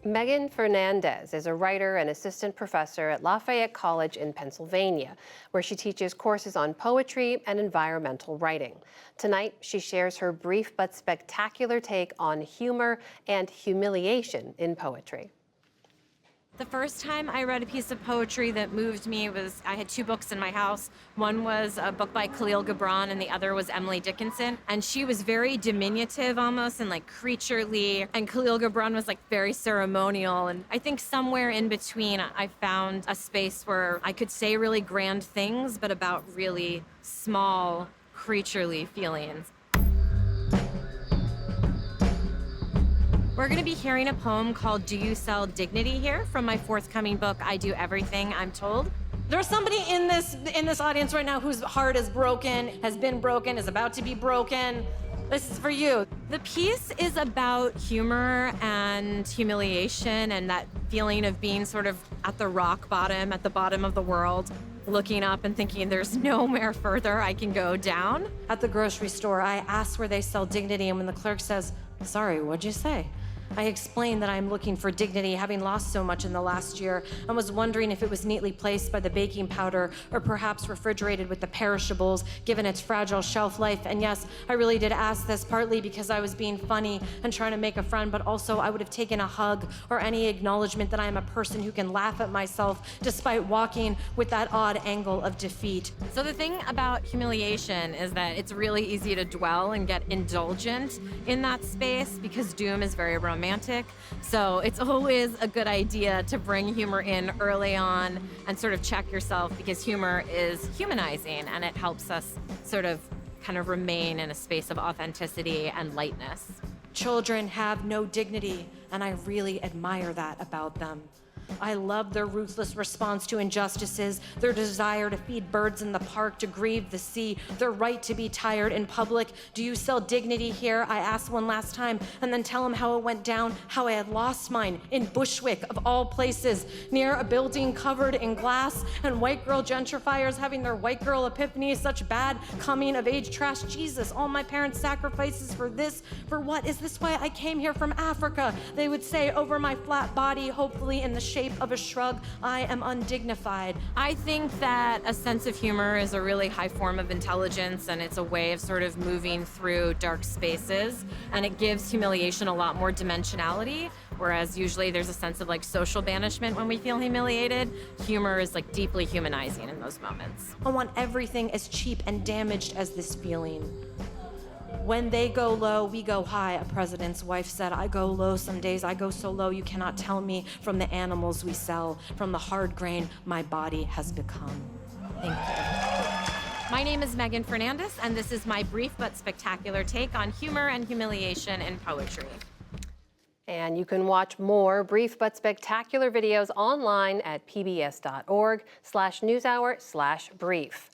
Megan Fernandez is a writer and assistant professor at Lafayette College in Pennsylvania, where she teaches courses on poetry and environmental writing. Tonight, she shares her brief but spectacular take on humor and humiliation in poetry. The first time I read a piece of poetry that moved me was I had two books in my house. One was a book by Khalil Gibran and the other was Emily Dickinson. And she was very diminutive almost and like creaturely. And Khalil Gibran was like very ceremonial. And I think somewhere in between, I found a space where I could say really grand things, but about really small, creaturely feelings. We're going to be hearing a poem called Do You Sell Dignity here from my forthcoming book, I Do Everything I'm Told. There's somebody in this audience right now whose heart is broken, has been broken, is about to be broken. This is for you. The piece is about humor and humiliation and that feeling of being sort of at the rock bottom, at the bottom of the world, looking up and thinking there's nowhere further I can go down. At the grocery store, I ask where they sell dignity, and when the clerk says, "Sorry, what'd you say?" I explained that I'm looking for dignity, having lost so much in the last year, and was wondering if it was neatly placed by the baking powder or perhaps refrigerated with the perishables, given its fragile shelf life. And yes, I really did ask this partly because I was being funny and trying to make a friend, but also I would have taken a hug or any acknowledgement that I am a person who can laugh at myself despite walking with that odd angle of defeat. So the thing about humiliation is that it's really easy to dwell and get indulgent in that space because doom is very romantic. So it's always a good idea to bring humor in early on and sort of check yourself because humor is humanizing and it helps us sort of kind of remain in a space of authenticity and lightness. Children have no dignity, and I really admire that about them. I love their ruthless response to injustices, their desire to feed birds in the park, to grieve the sea, their right to be tired in public. Do you sell dignity here? I asked one last time, and then tell them how it went down, how I had lost mine in Bushwick, of all places, near a building covered in glass, and white girl gentrifiers having their white girl epiphany, such bad coming of age trash. Jesus, all my parents' sacrifices for this, for what? Is this why I came here from Africa? They would say over my flat body, hopefully in the shape of a shrug, I am undignified. I think that a sense of humor is a really high form of intelligence, and it's a way of sort of moving through dark spaces, and it gives humiliation a lot more dimensionality, whereas usually there's a sense of like social banishment when we feel humiliated. Humor is like deeply humanizing in those moments. I want everything as cheap and damaged as this feeling. When they go low, we go high, a president's wife said. I go low some days, I go so low you cannot tell me, from the animals we sell, from the hard grain my body has become. Thank you. My name is Megan Fernandez, and this is my brief but spectacular take on humor and humiliation in poetry. And you can watch more brief but spectacular videos online at pbs.org/newshour/brief.